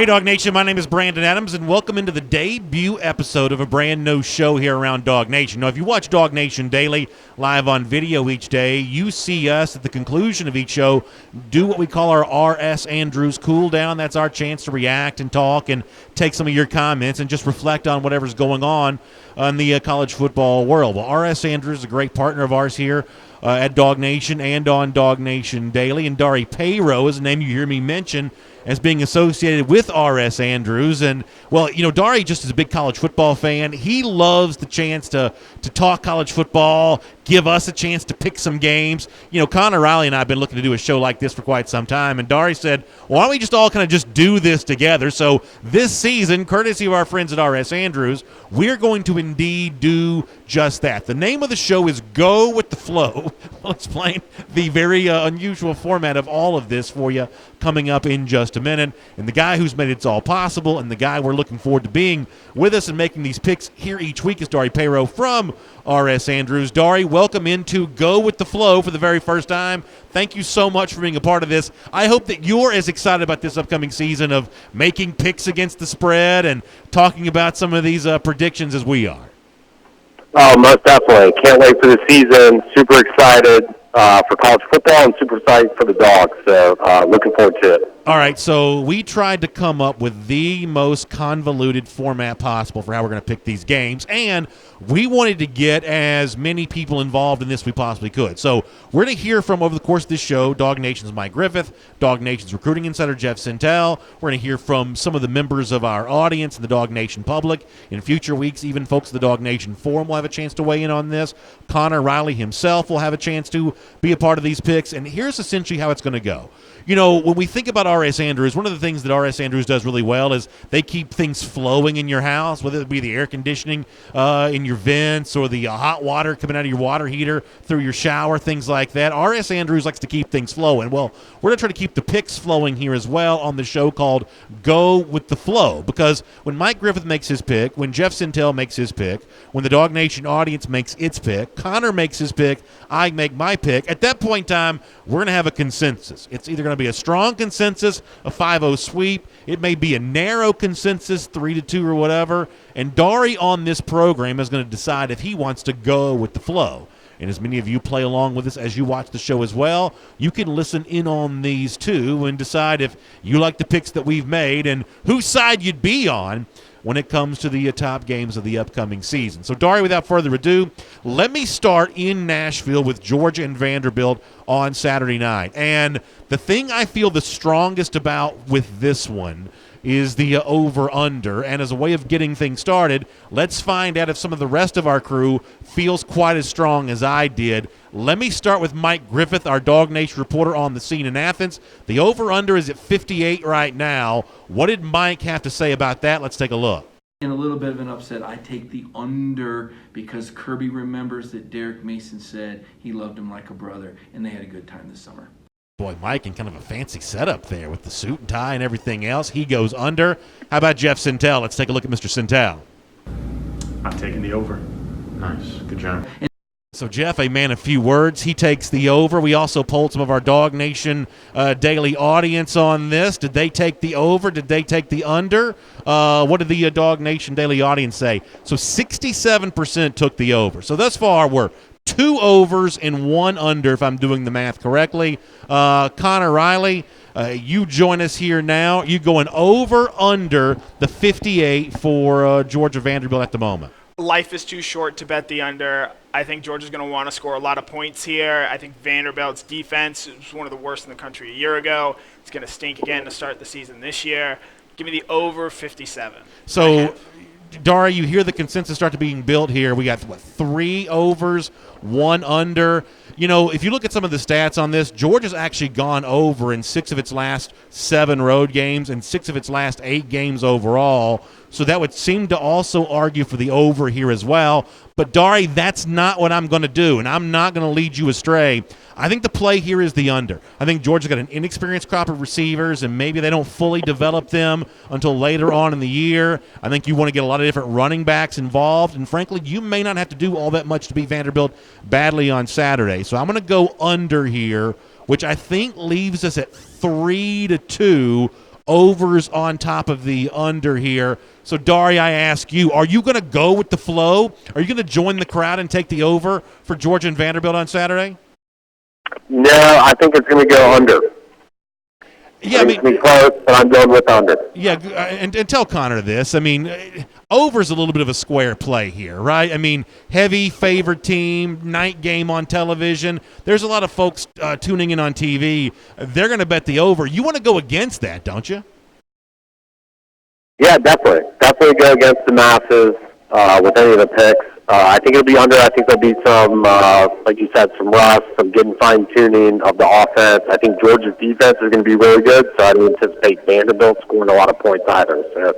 Hey, DawgNation, my name is Brandon Adams, and welcome into the debut episode of a brand new show here around DawgNation. Now, if you watch DawgNation Daily live on video each day, you see us at the conclusion of each show do what we call our R.S. Andrews cool down. That's our chance to react and talk and take some of your comments and just reflect on whatever's going on in the college football world. Well, R.S. Andrews is a great partner of ours here at DawgNation and on DawgNation Daily, and Dari Payro is a name you hear me mention as being associated with R.S. Andrews. And, well, you know, Dari just is a big college football fan. He loves the chance to talk college football, give us a chance to pick some games. You know, Connor Riley and I have been looking to do a show like this for quite some time, and Dari said, well, why don't we just all kind of just do this together? So this season, courtesy of our friends at R.S. Andrews, we're going to indeed do just that. The name of the show is Go With The Flow. I'll explain the very unusual format of all of this for you coming up in just a minute. And the guy who's made it all possible and the guy we're looking forward to being with us and making these picks here each week is Dari Payro from R.S. Andrews. Dari, welcome into Go With The Flow for the very first time. Thank you so much for being a part of this. I hope that you're as excited about this upcoming season of making picks against the spread and talking about some of these predictions as we are. Oh, most definitely. Can't wait for the season. Super excited for college football and super excited for the Dogs. So looking forward to it. All right, so we tried to come up with the most convoluted format possible for how we're going to pick these games, and we wanted to get as many people involved in this as we possibly could. So we're going to hear from, over the course of this show, DawgNation's Mike Griffith, DawgNation's recruiting insider Jeff Sintel. We're going to hear from some of the members of our audience and the DawgNation public. In future weeks, even folks at the DawgNation Forum will have a chance to weigh in on this. Connor Riley himself will have a chance to be a part of these picks, and here's essentially how it's going to go. You know, when we think about R.S. Andrews, one of the things that R.S. Andrews does really well is they keep things flowing in your house, whether it be the air conditioning in your vents or the hot water coming out of your water heater through your shower, things like that. R.S. Andrews likes to keep things flowing. Well, we're going to try to keep the picks flowing here as well on the show called Go With The Flow, because when Mike Griffith makes his pick, when Jeff Sintel makes his pick, when the DawgNation audience makes its pick, Connor makes his pick, I make my pick, at that point in time, we're going to have a consensus. It's either going to be a strong consensus, a 5-0 sweep. It may be a narrow consensus, 3-2 or whatever. And Dari on this program is going to decide if he wants to go with the flow. And as many of you play along with us as you watch the show as well, you can listen in on these too and decide if you like the picks that we've made and whose side you'd be on when it comes to the top games of the upcoming season. So, Dari, without further ado, let me start in Nashville with Georgia and Vanderbilt on Saturday night. And the thing I feel the strongest about with this one is the over-under. And as a way of getting things started, let's find out if some of the rest of our crew feels quite as strong as I did. Let me start with Mike Griffith, our DawgNation reporter on the scene in Athens. The over-under is at 58 right now. What did Mike have to say about that? Let's take a look. In a little bit of an upset, I take the under because Kirby remembers that Derek Mason said he loved him like a brother, and they had a good time this summer. Boy, Mike in kind of a fancy setup there with the suit and tie and everything else. He goes under. How about Jeff Sintel? Let's take a look at Mr. Sintel. I'm taking the over. Nice. Good job. So Jeff, a man of few words, he takes the over. We also polled some of our DawgNation daily audience on this. Did they take the over? Did they take the under? What did the DawgNation daily audience say? So 67% took the over. So thus far, we're 2 overs and 1 under, if I'm doing the math correctly. Connor Riley, you join us here now. You going over, under the 58 for Georgia-Vanderbilt at the moment? Life is too short to bet the under. I think Georgia's going to want to score a lot of points here. I think Vanderbilt's defense was one of the worst in the country a year ago. It's going to stink again to start the season this year. Give me the over 57. So, Dari, you hear the consensus start to being built here. We got, 3 overs, 1 under. You know, if you look at some of the stats on this, Georgia's actually gone over in 6 of its last 7 road games and 6 of its last 8 games overall. So that would seem to also argue for the over here as well. But, Dari, that's not what I'm going to do, and I'm not going to lead you astray. I think the play here is the under. I think Georgia's got an inexperienced crop of receivers, and maybe they don't fully develop them until later on in the year. I think you want to get a lot of different running backs involved, and frankly, you may not have to do all that much to beat Vanderbilt badly on Saturday. So I'm going to go under here, which I think leaves us at 3-2 overs on top of the under here. So, Dari, I ask you, are you going to go with the flow? Are you going to join the crowd and take the over for Georgia and Vanderbilt on Saturday? No, I think it's going to go under. Yeah, I mean, it's close, but I'm going with under. Yeah, and tell Connor this. I mean, over's a little bit of a square play here, right? I mean, heavy favored team, night game on television. There's a lot of folks tuning in on TV. They're going to bet the over. You want to go against that, don't you? Yeah, definitely. Definitely go against the masses with any of the picks. I think it'll be under. I think there'll be some, like you said, some rust, some good fine-tuning of the offense. I think Georgia's defense is going to be really good, so I don't anticipate Vanderbilt scoring a lot of points either. So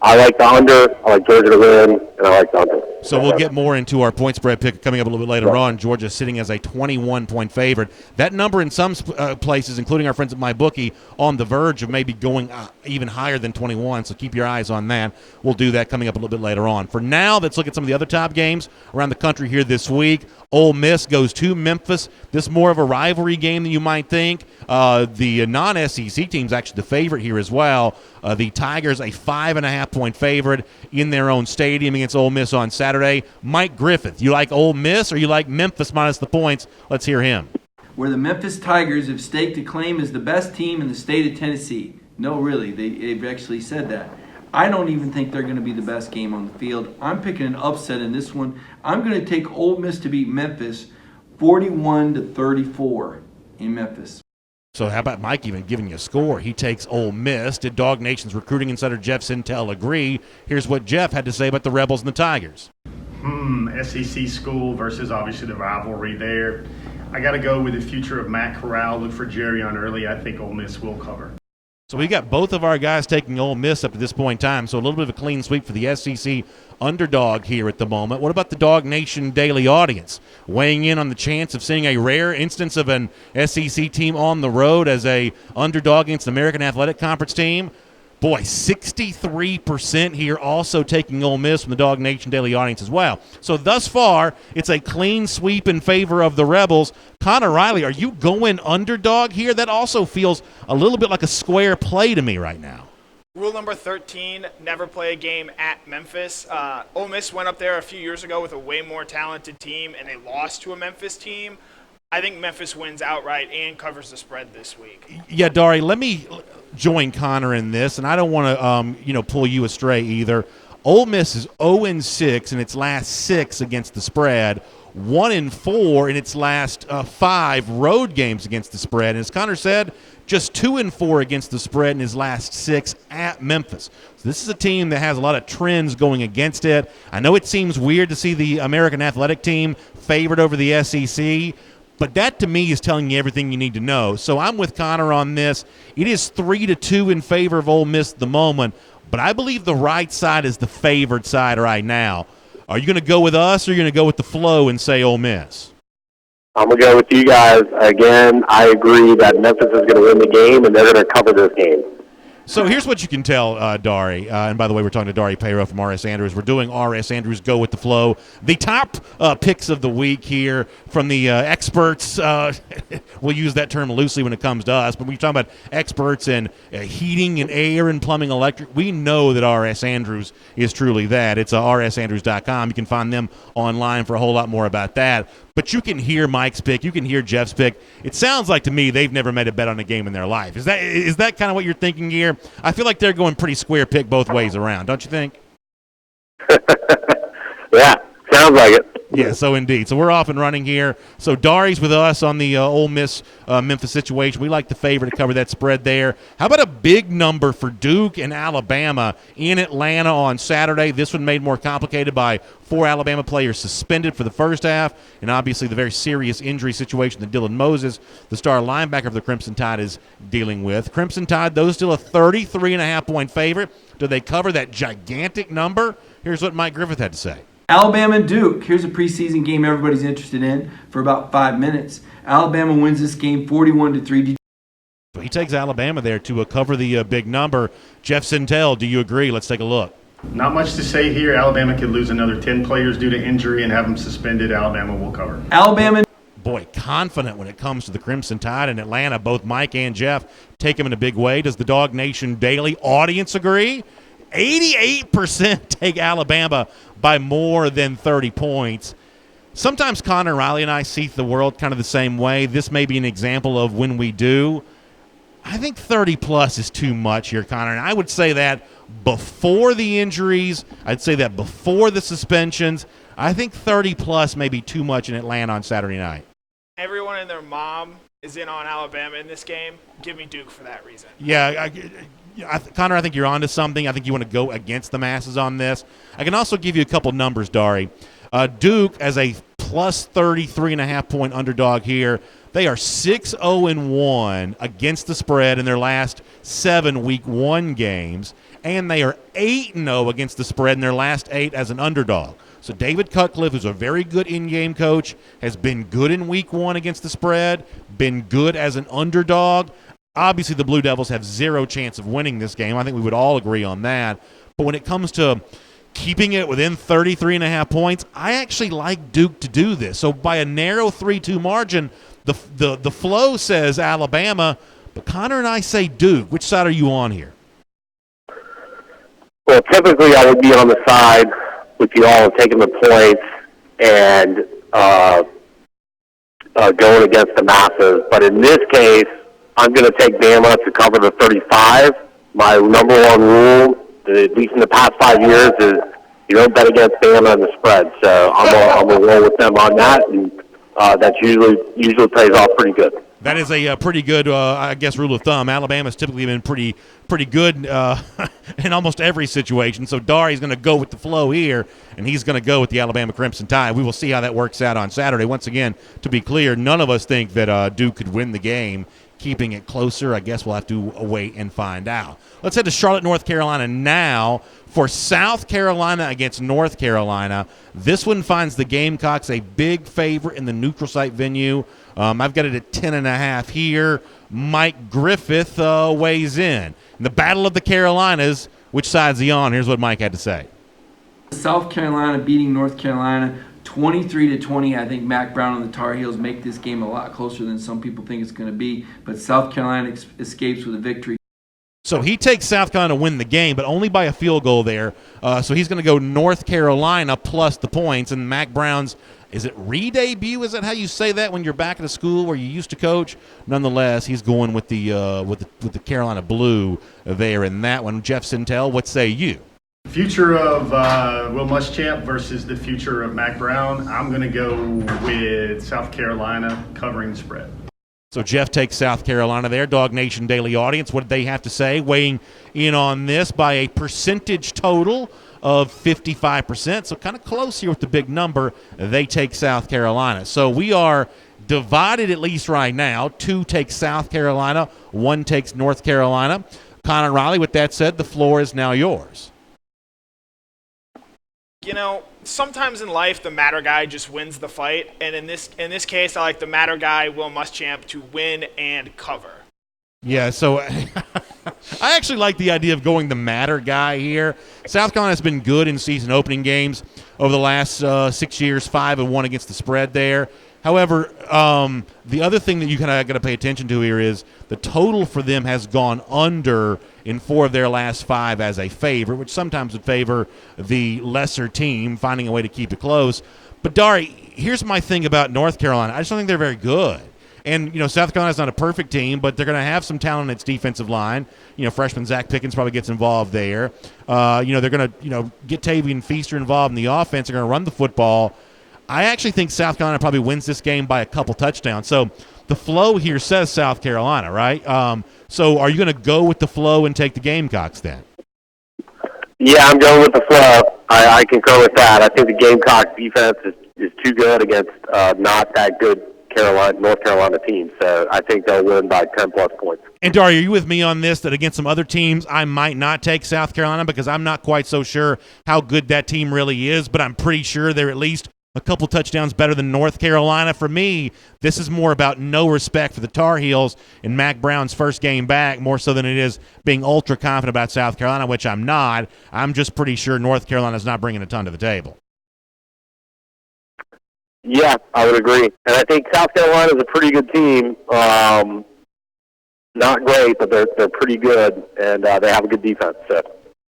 I like the under. I like Georgia to win, and I like the under. So we'll get more into our point spread pick coming up a little bit later on. Georgia sitting as a 21-point favorite. That number in some places, including our friends at MyBookie, on the verge of maybe going even higher than 21, so keep your eyes on that. We'll do that coming up a little bit later on. For now, let's look at some of the other top games around the country here this week. Ole Miss goes to Memphis. This is more of a rivalry game than you might think. The non-SEC team's actually the favorite here as well. The Tigers, a 5.5-point favorite in their own stadium against Ole Miss on Saturday. Mike Griffith, you like Ole Miss or you like Memphis minus the points? Let's hear him. Where the Memphis Tigers have staked a claim as the best team in the state of Tennessee. No, really, they've actually said that. I don't even think they're going to be the best game on the field. I'm picking an upset in this one. I'm going to take Ole Miss to beat Memphis 41-34 in Memphis. So how about Mike even giving you a score? He takes Ole Miss. Did DawgNation's recruiting insider Jeff Sintel agree? Here's what Jeff had to say about the Rebels and the Tigers. SEC school versus obviously the rivalry there. I got to go with the future of Matt Corral. Look for Jerry on early. I think Ole Miss will cover. So we got both of our guys taking Ole Miss up to this point in time, so a little bit of a clean sweep for the SEC underdog here at the moment. What about the DawgNation daily audience? Weighing in on the chance of seeing a rare instance of an SEC team on the road as a underdog against an American Athletic Conference team. Boy, 63% here also taking Ole Miss from the DawgNation daily audience as well. So thus far, it's a clean sweep in favor of the Rebels. Connor Riley, are you going underdog here? That also feels a little bit like a square play to me right now. Rule number 13, never play a game at Memphis. Ole Miss went up there a few years ago with a way more talented team, and they lost to a Memphis team. I think Memphis wins outright and covers the spread this week. Yeah, Dari, let me join Connor in this, and I don't want to pull you astray either. Ole Miss is 0-6 in its last 6 against the spread, 1-4 in its last 5 road games against the spread. And as Connor said, just 2-4 against the spread in his last 6 at Memphis. So this is a team that has a lot of trends going against it. I know it seems weird to see the American Athletic team favored over the SEC, but that, to me, is telling you everything you need to know. So I'm with Connor on this. It is 3-2 in favor of Ole Miss at the moment, but I believe the right side is the favored side right now. Are you going to go with us or are you going to go with the flow and say Ole Miss? I'm going to go with you guys. Again, I agree that Memphis is going to win the game, and they're going to cover this game. So here's what you can tell, Dari. And by the way, we're talking to Dari Payro from R.S. Andrews. We're doing R.S. Andrews Go with the Flow. The top picks of the week here from the experts. We'll use that term loosely when it comes to us. But when you're talking about experts in heating and air and plumbing, electric, we know that R.S. Andrews is truly that. It's rsandrews.com. You can find them online for a whole lot more about that. But you can hear Mike's pick. You can hear Jeff's pick. It sounds like to me they've never made a bet on a game in their life. Is that kind of what you're thinking here? I feel like they're going pretty square pick both ways around, don't you think? Yeah, sounds like it. Yeah, so indeed. So we're off and running here. So Dari's with us on the Ole Miss Memphis situation. We like the favorite to cover that spread there. How about a big number for Duke and Alabama in Atlanta on Saturday? This one made more complicated by 4 Alabama players suspended for the first half, and obviously the very serious injury situation that Dylan Moses, the star linebacker of the Crimson Tide, is dealing with. Crimson Tide, though, still a 33.5-point favorite. Do they cover that gigantic number? Here's what Mike Griffith had to say. Alabama and Duke. Here's a preseason game everybody's interested in for about 5 minutes. Alabama wins this game 41-3. He takes Alabama there to cover the big number. Jeff Sintel, do you agree? Let's take a look. Not much to say here. Alabama could lose another 10 players due to injury and have them suspended. Alabama will cover. Alabama. boy, confident when it comes to the Crimson Tide in Atlanta. Both Mike and Jeff take them in a big way. Does the DawgNation Daily audience agree? 88% take Alabama by more than 30 points. Sometimes Connor Riley and I see the world kind of the same way. This may be an example of when we do. I think 30-plus is too much here, Connor. And I would say that before the injuries. I'd say that before the suspensions. I think 30-plus may be too much in Atlanta on Saturday night. Everyone and their mom is in on Alabama in this game. Give me Duke for that reason. Yeah, Connor, I think you're onto something. I think you want to go against the masses on this. I can also give you a couple numbers, Dari. Duke, as a plus 33.5 point underdog here, they are 6-0-1 against the spread in their last 7 Week 1 games, and they are 8-0 against the spread in their last 8 as an underdog. So David Cutcliffe, who's a very good in-game coach, has been good in Week 1 against the spread, been good as an underdog. Obviously, the Blue Devils have zero chance of winning this game. I think we would all agree on that. But when it comes to keeping it within 33.5 points, I actually like Duke to do this. So by a narrow 3-2 margin, the flow says Alabama, but Connor and I say Duke. Which side are you on here? Well, typically I would be on the side with you all taking the points and going against the masses. But in this case, I'm going to take Bama to cover the 35. My number one rule, at least in the past 5 years, is you don't bet against Bama in the spread. So I'm going to roll with them on that, and that usually pays off pretty good. That is a pretty good, I guess, rule of thumb. Alabama's typically been pretty good in almost every situation. So Dari's going to go with the flow here, and he's going to go with the Alabama Crimson Tide. We will see how that works out on Saturday. Once again, to be clear, none of us think that Duke could win the game. Keeping it closer, I guess we'll have to wait and find out. Let's head to Charlotte, North Carolina now for South Carolina against North Carolina. This one finds the Gamecocks a big favorite in the neutral site venue. I've got it at 10.5 here. Mike Griffith weighs in the Battle of the Carolinas. Which side's he on? Here's what Mike had to say. South Carolina beating North Carolina 23-20. I think Mac Brown and the Tar Heels make this game a lot closer than some people think it's going to be. But South Carolina escapes with a victory. So he takes South Carolina to win the game, but only by a field goal there. So he's going to go North Carolina plus the points. And Mac Brown's, is it re-debut? Is that how you say that when you're back at a school where you used to coach? Nonetheless, he's going with the Carolina Blue there in that one. Jeff Sintel, what say you? Future of Will Muschamp versus the future of Mac Brown. I'm going to go with South Carolina covering the spread. So Jeff takes South Carolina there. DawgNation Daily audience, what did they have to say? Weighing in on this by a percentage total of 55%. So kind of close here with the big number. They take South Carolina. So we are divided at least right now. 2 takes South Carolina. 1 takes North Carolina. Connor Riley, with that said, the floor is now yours. You know, sometimes in life the matter guy just wins the fight, and in this case, I like the matter guy Will Muschamp to win and cover. Yeah, so I actually like the idea of going the matter guy here. South Carolina's been good in season opening games over the last 6 years, 5-1 against the spread there. However, the other thing that you kind of got to pay attention to here is the total for them has gone under in 4 of their last 5 as a favorite, which sometimes would favor the lesser team finding a way to keep it close. But, Dari, here's my thing about North Carolina. I just don't think they're very good. And, South Carolina's not a perfect team, but they're going to have some talent in its defensive line. Freshman Zach Pickens probably gets involved there. They're going to, get Tavian Feaster involved in the offense. They're going to run the football. I actually think South Carolina probably wins this game by a couple touchdowns. So the flow here says South Carolina, right? So are you going to go with the flow and take the Gamecocks then? Yeah, I'm going with the flow. I concur with that. I think the Gamecock defense is too good against not that good North Carolina team. So I think they'll win by 10-plus points. And, Dari, are you with me on this, that against some other teams I might not take South Carolina because I'm not quite so sure how good that team really is, but I'm pretty sure they're at least a couple touchdowns better than North Carolina. For me, this is more about no respect for the Tar Heels in Mac Brown's first game back, more so than it is being ultra confident about South Carolina, which I'm not. I'm just pretty sure North Carolina's not bringing a ton to the table. Yeah, I would agree. And I think South Carolina's a pretty good team. Not great, but they're pretty good, and they have a good defense. So.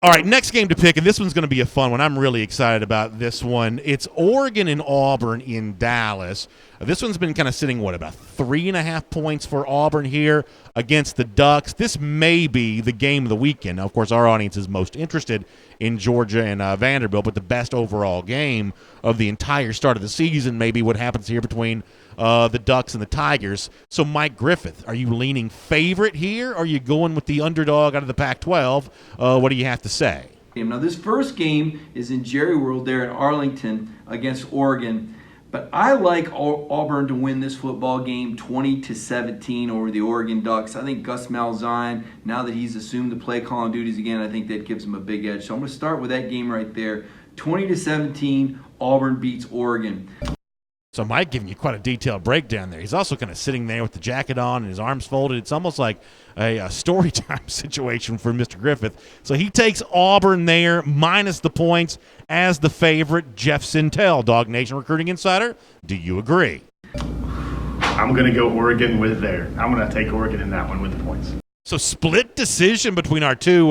All right, next game to pick, and this one's going to be a fun one. I'm really excited about this one. It's Oregon and Auburn in Dallas. This one's been kind of sitting, about 3.5 points for Auburn here against the Ducks. This may be the game of the weekend. Now, of course, our audience is most interested in Georgia and Vanderbilt, but the best overall game of the entire start of the season may be what happens here between the Ducks and the Tigers. So, Mike Griffith, are you leaning favorite here, or are you going with the underdog out of the Pac-12? What do you have to say? Now, this first game is in Jerry World there in Arlington against Oregon. But I like Auburn to win this football game 20-17 over the Oregon Ducks. I think Gus Malzahn, now that he's assumed the play calling duties again, I think that gives him a big edge. So I'm going to start with that game right there. 20-17, Auburn beats Oregon. So Mike giving you quite a detailed breakdown there. He's also kind of sitting there with the jacket on and his arms folded. It's almost like a story time situation for Mr. Griffith. So he takes Auburn there, minus the points, as the favorite. Jeff Sintel, DawgNation Recruiting Insider, do you agree? I'm going to go Oregon with there. I'm going to take Oregon in that one with the points. So split decision between our two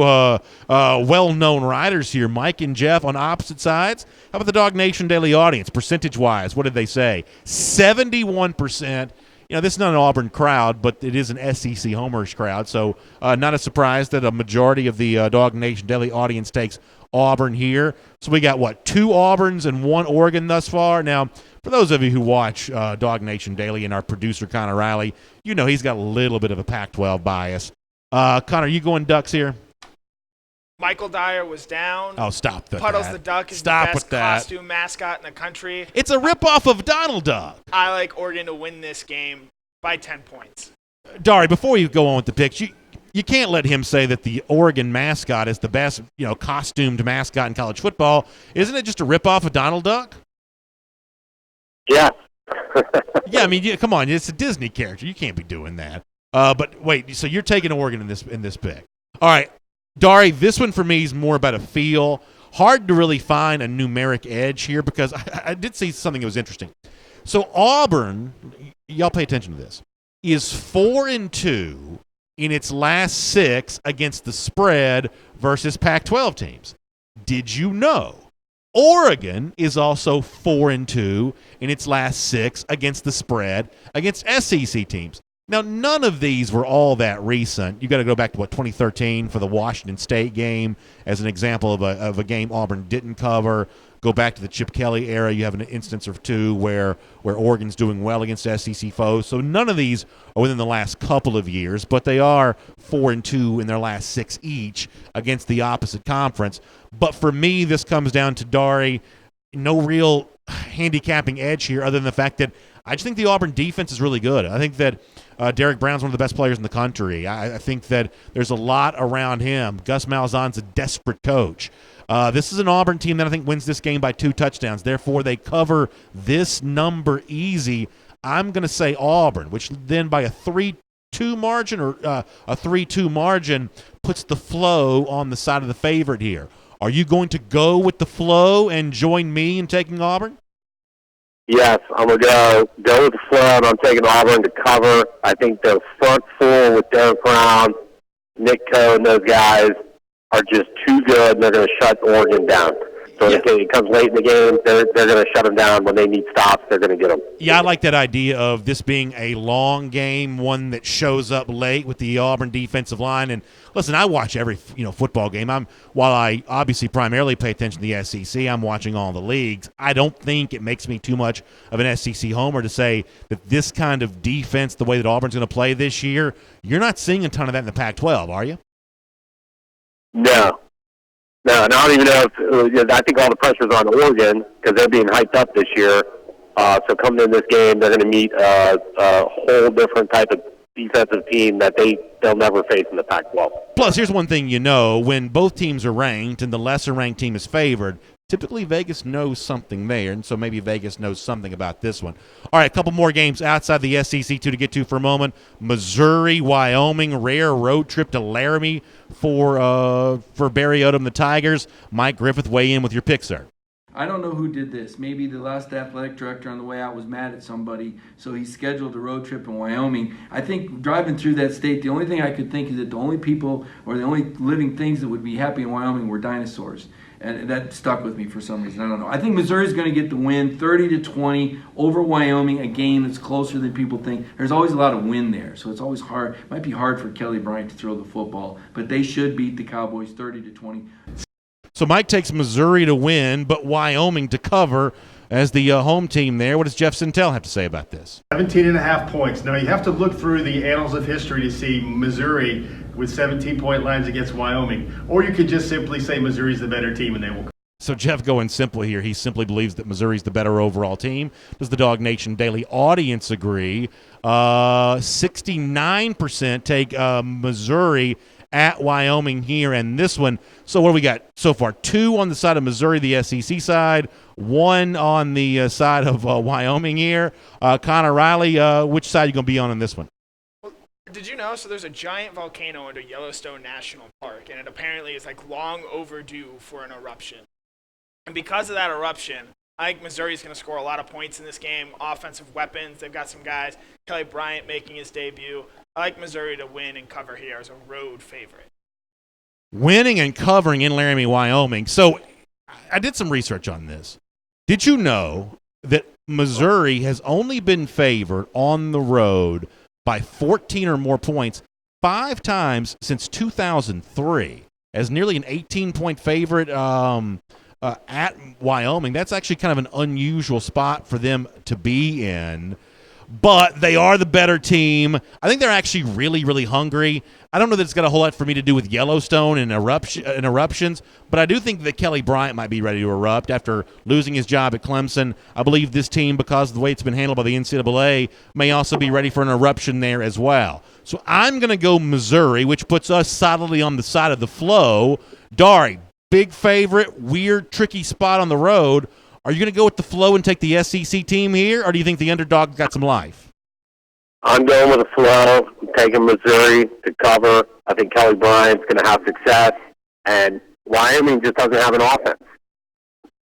well-known writers here, Mike and Jeff, on opposite sides. How about the DawgNation Daily audience, percentage-wise? What did they say? 71%. This is not an Auburn crowd, but it is an SEC homers crowd, so not a surprise that a majority of the DawgNation Daily audience takes Auburn here. So we got, 2 Auburns and 1 Oregon thus far? Now, for those of you who watch DawgNation Daily and our producer, Connor Riley, he's got a little bit of a Pac-12 bias. Connor, you going Ducks here? Michael Dyer was down. Oh, stop that. Puddles the Duck is the best costume mascot in the country. It's a ripoff of Donald Duck. I like Oregon to win this game by 10 points. Dari, before you go on with the picks, you can't let him say that the Oregon mascot is the best, costumed mascot in college football. Isn't it just a ripoff of Donald Duck? Yeah. Yeah, come on. It's a Disney character. You can't be doing that. But wait, so you're taking Oregon in this pick. All right. Dari, this one for me is more about a feel. Hard to really find a numeric edge here because I did see something that was interesting. So Auburn, y'all pay attention to this, is 4-2 in its last 6 against the spread versus Pac-12 teams. Did you know Oregon is also 4-2 in its last 6 against the spread against SEC teams? Now, none of these were all that recent. You got to go back to 2013 for the Washington State game as an example of a game Auburn didn't cover. Go back to the Chip Kelly era. You have an instance or two where Oregon's doing well against SEC foes. So none of these are within the last couple of years, but they are 4-2 in their last 6 each against the opposite conference. But for me, this comes down to Dari. No real handicapping edge here other than the fact that I just think the Auburn defense is really good. I think that Derek Brown's one of the best players in the country. I think that there's a lot around him. Gus Malzahn's a desperate coach. This is an Auburn team that I think wins this game by 2 touchdowns. Therefore, they cover this number easy. I'm going to say Auburn, which then by a 3-2 margin or a 3-2 margin puts the flow on the side of the favorite here. Are you going to go with the flow and join me in taking Auburn? Yes, I'm going to go with the flow, and I'm taking Auburn to cover. I think the front four with Derek Brown, Nick Coe, and those guys are just too good, and they're going to shut Oregon down. So if it comes late in the game, they're going to shut them down. When they need stops, they're going to get them. Yeah, I like that idea of this being a long game, one that shows up late with the Auburn defensive line. And listen, I watch every football game. While I obviously primarily pay attention to the SEC, I'm watching all the leagues. I don't think it makes me too much of an SEC homer to say that this kind of defense, the way that Auburn's going to play this year, you're not seeing a ton of that in the Pac-12, are you? No. No, and I don't even know if I think all the pressure's on Oregon because they're being hyped up this year. So coming in this game, they're going to meet a whole different type of defensive team that they'll never face in the Pac-12. Plus, here's one thing when both teams are ranked and the lesser-ranked team is favored, typically Vegas knows something there, and so maybe Vegas knows something about this one. All right, a couple more games outside the SEC to get to for a moment. Missouri, Wyoming, rare road trip to Laramie for Barry Odom, the Tigers. Mike Griffith, weigh in with your pick, sir. I don't know who did this. Maybe the last athletic director on the way out was mad at somebody, so he scheduled a road trip in Wyoming. I think driving through that state, the only thing I could think is that the only people or the only living things that would be happy in Wyoming were dinosaurs. And that stuck with me for some reason. I don't know. I think Missouri's going to get the win, 30-20 over Wyoming, a game that's closer than people think. There's always a lot of wind there, so it's always hard. It might be hard for Kelly Bryant to throw the football, but they should beat the Cowboys 30-20. So Mike takes Missouri to win, but Wyoming to cover as the home team there. What does Jeff Sintel have to say about this? 17.5 points. Now, you have to look through the annals of history to see Missouri with 17-point lines against Wyoming. Or you could just simply say Missouri's the better team and they will. So Jeff going simple here. He simply believes that Missouri's the better overall team. Does the DawgNation Daily audience agree? 69% take Missouri at Wyoming here and this one. So what do we got so far? 2 on the side of Missouri, the SEC side, 1 on the side of Wyoming here. Connor Riley, which side are you going to be on in this one? Did you know? So there's a giant volcano under Yellowstone National Park, and it apparently is like long overdue for an eruption. And because of that eruption, I think Missouri's going to score a lot of points in this game. Offensive weapons, they've got some guys. Kelly Bryant making his debut. I like Missouri to win and cover here as a road favorite. Winning and covering in Laramie, Wyoming. So I did some research on this. Did you know that Missouri has only been favored on the road by 14 or more points 5 times since 2003 as nearly an 18-point favorite at Wyoming? That's actually kind of an unusual spot for them to be in. But they are the better team. I think they're actually really, really hungry. I don't know that it's got a whole lot for me to do with Yellowstone and eruptions, but I do think that Kelly Bryant might be ready to erupt after losing his job at Clemson. I believe this team, because of the way it's been handled by the NCAA, may also be ready for an eruption there as well. So I'm going to go Missouri, which puts us solidly on the side of the flow. Dari, big favorite, weird, tricky spot on the road. Are you going to go with the flow and take the SEC team here, or do you think the underdog got some life? I'm going with the flow. I'm taking Missouri to cover. I think Kelly Bryant's going to have success, and Wyoming just doesn't have an offense.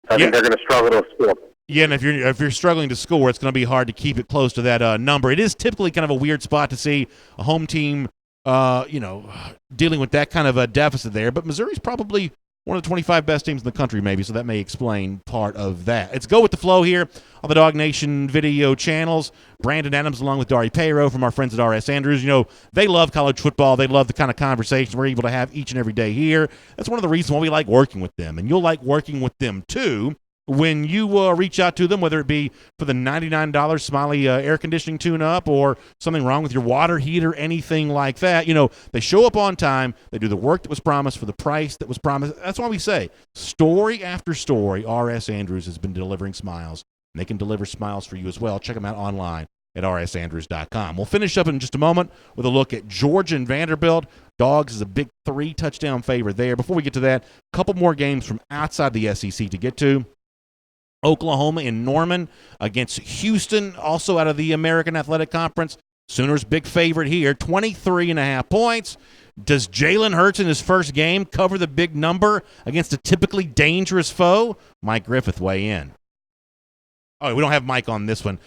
I think they're going to struggle to score. Yeah, and if you're struggling to score, it's going to be hard to keep it close to that number. It is typically kind of a weird spot to see a home team, dealing with that kind of a deficit there. But Missouri's probably one of the 25 best teams in the country, maybe, so that may explain part of that. Let's go with the flow here on the DawgNation video channels. Brandon Adams along with Dari Payro from our friends at R.S. Andrews. You know, they love college football. They love the kind of conversation we're able to have each and every day here. That's one of the reasons why we like working with them, and you'll like working with them, too, when you reach out to them, whether it be for the $99 Smiley air conditioning tune-up or something wrong with your water heater, anything like that. You know, they show up on time. They do the work that was promised for the price that was promised. That's why we say, story after story, R.S. Andrews has been delivering smiles, and they can deliver smiles for you as well. Check them out online at rsandrews.com. We'll finish up in just a moment with a look at Georgia and Vanderbilt. Dogs is a big 3-touchdown favorite there. Before we get to that, a couple more games from outside the SEC to get to. Oklahoma in Norman against Houston, also out of the American Athletic Conference. Sooners big favorite here, 23.5 points. Does Jalen Hurts in his first game cover the big number against a typically dangerous foe? Mike Griffith weigh in. Oh, we don't have Mike on this one.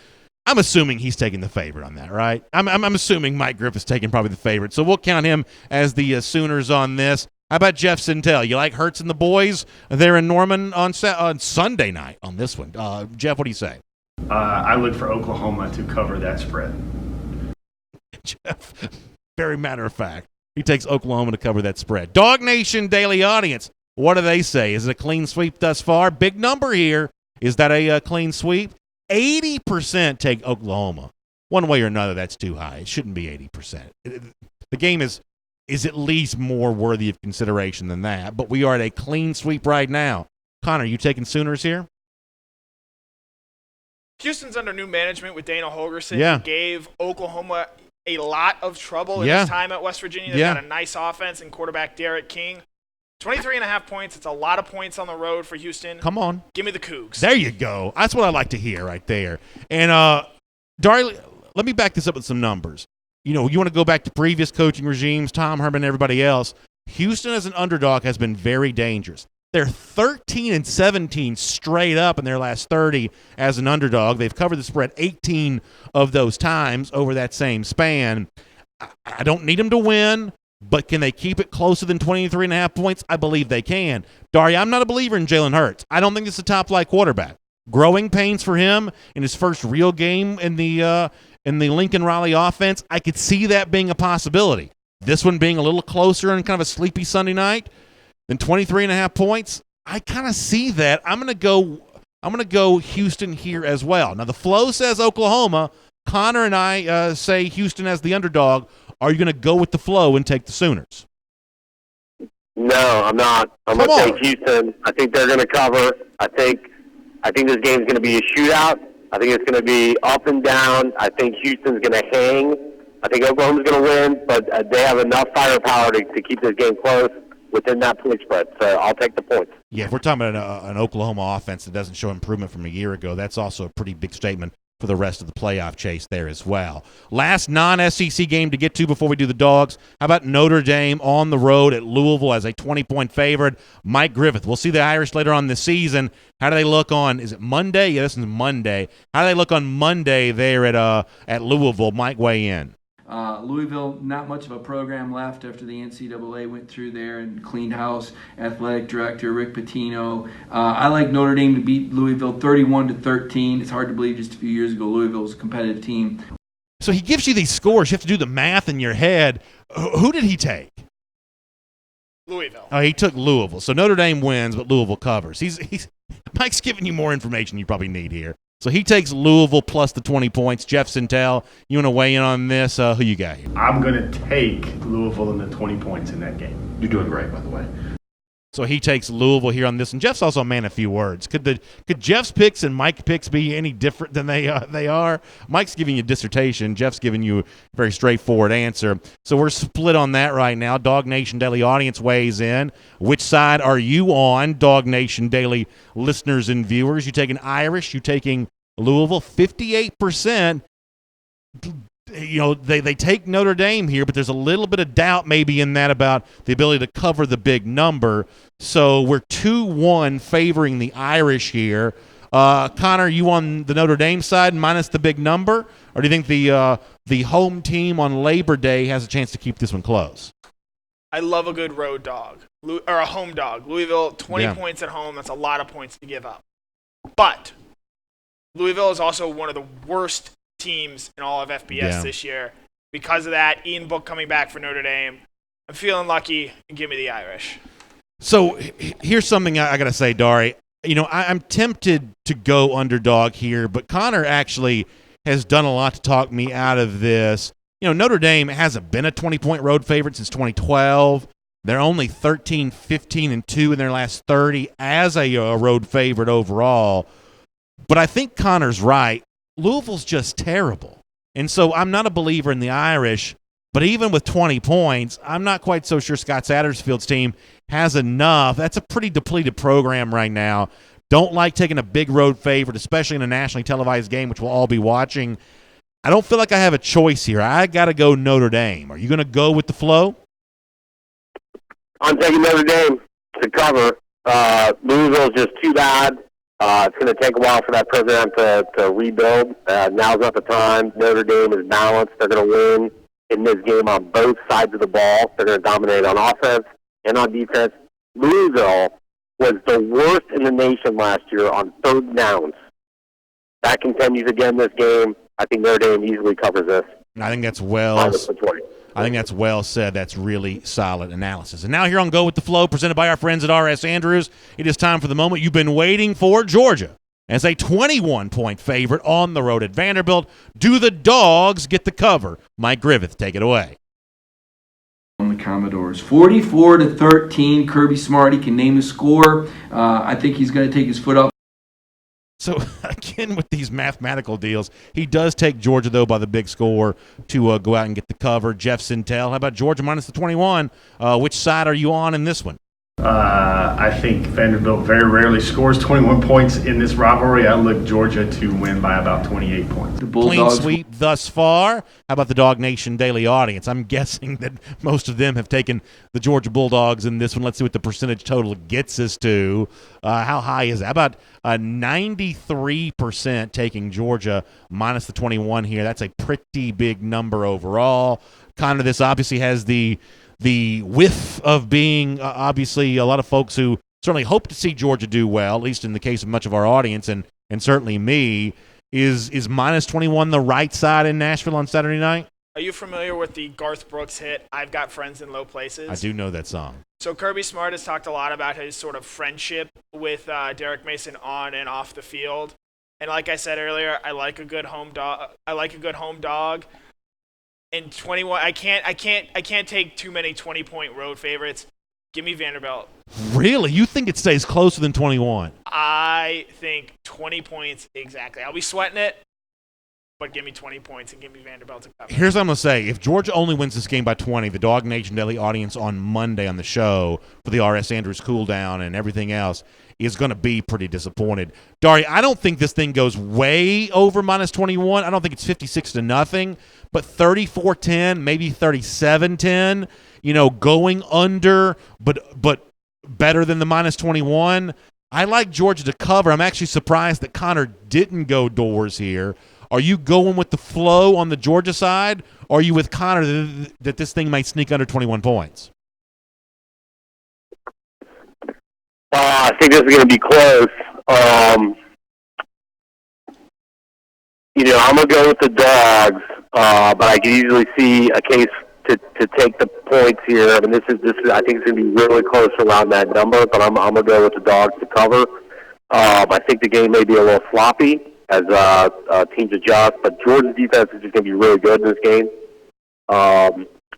I'm assuming he's taking the favorite on that, right? I'm assuming Mike Griffith's taking probably the favorite. So we'll count him as the Sooners on this. How about Jeff Sintel? You like Hurts and the boys there in Norman on Sunday night on this one? Jeff, what do you say? I look for Oklahoma to cover that spread. Jeff, very matter of fact, he takes Oklahoma to cover that spread. DawgNation Daily Audience, what do they say? Is it a clean sweep thus far? Big number here. Is that a clean sweep? 80% take Oklahoma. One way or another, that's too high. It shouldn't be 80%. The game is at least more worthy of consideration than that. But we are at a clean sweep right now. Connor, you taking Sooners here? Houston's under new management with Dana Holgorsen. Yeah. He gave Oklahoma a lot of trouble in his time at West Virginia. They've got a nice offense and quarterback Derek King. 23.5 points. It's a lot of points on the road for Houston. Come on. Give me the Cougs. There you go. That's what I like to hear right there. And, Darley, let me back this up with some numbers. You know, you want to go back to previous coaching regimes, Tom Herman and everybody else. Houston as an underdog has been very dangerous. They're 13-17 straight up in their last 30 as an underdog. They've covered the spread 18 of those times over that same span. I don't need them to win, but can they keep it closer than 23.5 points? I believe they can. Daria, I'm not a believer in Jalen Hurts. I don't think this is a top-flight quarterback. Growing pains for him in his first real game in the Lincoln Riley offense. I could see that being a possibility. This one being a little closer and kind of a sleepy Sunday night than 23.5 points. I kind of see that. I'm gonna go Houston here as well. Now the flow says Oklahoma. Connor and I say Houston as the underdog. Are you going to go with the flow and take the Sooners? No, I'm not. I'm going to take Houston. I think they're going to cover. I think this game's going to be a shootout. I think it's going to be up and down. I think Houston's going to hang. I think Oklahoma's going to win, but they have enough firepower to keep this game close within that point spread. So I'll take the points. Yeah, if we're talking about an Oklahoma offense that doesn't show improvement from a year ago, that's also a pretty big statement for the rest of the playoff chase there as well. Last non-SEC game to get to before we do the Dogs. How about Notre Dame on the road at Louisville as a 20-point favorite? Mike Griffith. We'll see the Irish later on this season. How do they look on, is it Monday? Yeah, this is Monday. How do they look on Monday there at Louisville? Mike, weigh in. Louisville, not much of a program left after the NCAA went through there and cleaned house. Athletic director Rick Pitino. I like Notre Dame to beat Louisville 31-13. It's hard to believe just a few years ago Louisville was a competitive team. So he gives you these scores. You have to do the math in your head. Who did he take? Louisville. Oh, he took Louisville. So Notre Dame wins, but Louisville covers. Mike's giving you more information you probably need here. So he takes Louisville plus the 20 points. Jeff Sintel, you want to weigh in on this? Who you got here? I'm going to take Louisville in the 20 points in that game. You're doing great, by the way. So he takes Louisville here on this. And Jeff's also a man of few words. Could Jeff's picks and Mike's picks be any different than they are? Mike's giving you a dissertation. Jeff's giving you a very straightforward answer. So we're split on that right now. DawgNation Daily audience weighs in. Which side are you on, DawgNation Daily listeners and viewers? You taking Irish? You taking Louisville? 58%. You know, they take Notre Dame here, but there's a little bit of doubt maybe in that about the ability to cover the big number. So we're 2-1 favoring the Irish here. Connor, you on the Notre Dame side minus the big number? Or do you think the home team on Labor Day has a chance to keep this one close? I love a good road dog, or a home dog. Louisville, 20 points at home. That's a lot of points to give up. But Louisville is also one of the worst teams in all of FBS this year. Because of that, Ian Book coming back for Notre Dame. I'm feeling lucky, and give me the Irish. So here's something I got to say, Dari. You know, I'm tempted to go underdog here, but Connor actually has done a lot to talk me out of this. You know, Notre Dame hasn't been a 20-point road favorite since 2012. They're only 13, 15, and 2 in their last 30 as a road favorite overall. But I think Connor's right. Louisville's just terrible. And so I'm not a believer in the Irish, but even with 20 points, I'm not quite so sure Scott Satterfield's team has enough. That's a pretty depleted program right now. Don't like taking a big road favorite, especially in a nationally televised game, which we'll all be watching. I don't feel like I have a choice here. I got to go Notre Dame. Are you going to go with the flow? I'm taking Notre Dame to cover. Louisville's just too bad. It's going to take a while for that program to rebuild. Now's not the time. Notre Dame is balanced. They're going to win in this game on both sides of the ball. They're going to dominate on offense and on defense. Louisville was the worst in the nation last year on third downs. That continues again this game. I think Notre Dame easily covers this. I think that's well said. That's really solid analysis. And now here on Go With The Flow, presented by our friends at R.S. Andrews, it is time for the moment you've been waiting for. Georgia as a 21-point favorite on the road at Vanderbilt. Do the Dogs get the cover? Mike Griffith, take it away. On the Commodores, 44-13. Kirby Smart, he can name the score. I think he's going to take his foot off. So, again, with these mathematical deals, he does take Georgia, though, by the big score to go out and get the cover. Jeff Sintel, how about Georgia minus the 21? Which side are you on in this one? I think Vanderbilt very rarely scores 21 points in this rivalry. I look Georgia to win by about 28 points. The Clean Bulldogs. sweep thus far. How about the DawgNation Daily audience? I'm guessing that most of them have taken the Georgia Bulldogs in this one. Let's see what the percentage total gets us to. How high is that? About 93% taking Georgia minus the 21 here. That's a pretty big number overall. Kind of this obviously has the whiff of being obviously a lot of folks who certainly hope to see Georgia do well, at least in the case of much of our audience and certainly me. Is minus 21 the right side in Nashville on Saturday night? Are you familiar with the Garth Brooks hit, I've Got Friends in Low Places? I do know that song. So Kirby Smart has talked a lot about his sort of friendship with Derek Mason on and off the field. And like I said earlier, I like a good home dog. In 21, I can't take too many 20-point road favorites. Give me Vanderbilt. Really? You think it stays closer than 21? I think 20 points exactly. I'll be sweating it, but give me 20 points and give me Vanderbilt to cover. Here's what I'm going to say. If Georgia only wins this game by 20, the DawgNation Daily audience on Monday on the show for the R.S. Andrews cool down and everything else is going to be pretty disappointed. Dari, I don't think this thing goes way over minus 21. I don't think it's 56-0, but 34-10, maybe 37-10, going under, but better than the minus 21. I like Georgia to cover. I'm actually surprised that Connor didn't go doors here. Are you going with the flow on the Georgia side, or are you with Connor that this thing might sneak under 21 points? I think this is going to be close. I'm going to go with the Dogs, but I can easily see a case to take the points here. I mean, this is I think it's going to be really close around that number, but I'm going to go with the Dogs to cover. I think the game may be a little sloppy as teams adjust, but Georgia's defense is just going to be really good in this game.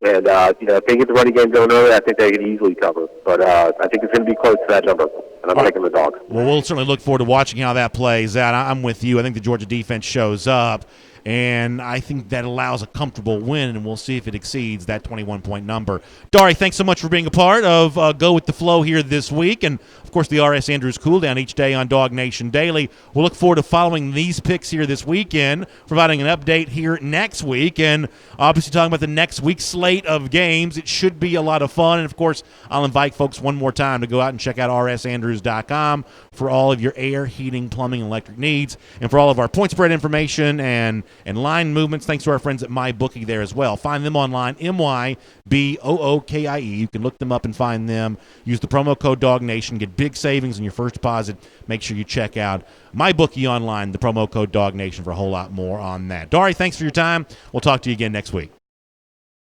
If they get the running game going early, I think they can easily cover. But I think it's going to be close to that number, and I'm taking the Dogs. Well, we'll certainly look forward to watching how that plays out. I'm with you. I think the Georgia defense shows up, and I think that allows a comfortable win, and we'll see if it exceeds that 21-point number. Dari, thanks so much for being a part of Go With The Flow here this week, and, of course, the R.S. Andrews Cool Down each day on DawgNation Daily. We'll look forward to following these picks here this weekend, providing an update here next week, and obviously talking about the next week's slate of games. It should be a lot of fun, and, of course, I'll invite folks one more time to go out and check out rsandrews.com for all of your air, heating, plumbing, and electric needs, and for all of our point spread information and line movements. Thanks to our friends at MyBookie there as well. Find them online, MYBOOKIE. You can look them up and find them. Use the promo code DawgNation. Get big savings on your first deposit. Make sure you check out MyBookie online, the promo code DawgNation, for a whole lot more on that. Dari, thanks for your time. We'll talk to you again next week.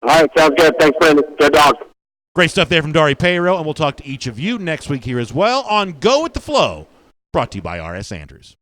All right, sounds good. Thanks, Brandon. Good Dogs. Great stuff there from Dari Payro, and we'll talk to each of you next week here as well on Go With The Flow, brought to you by R.S. Andrews.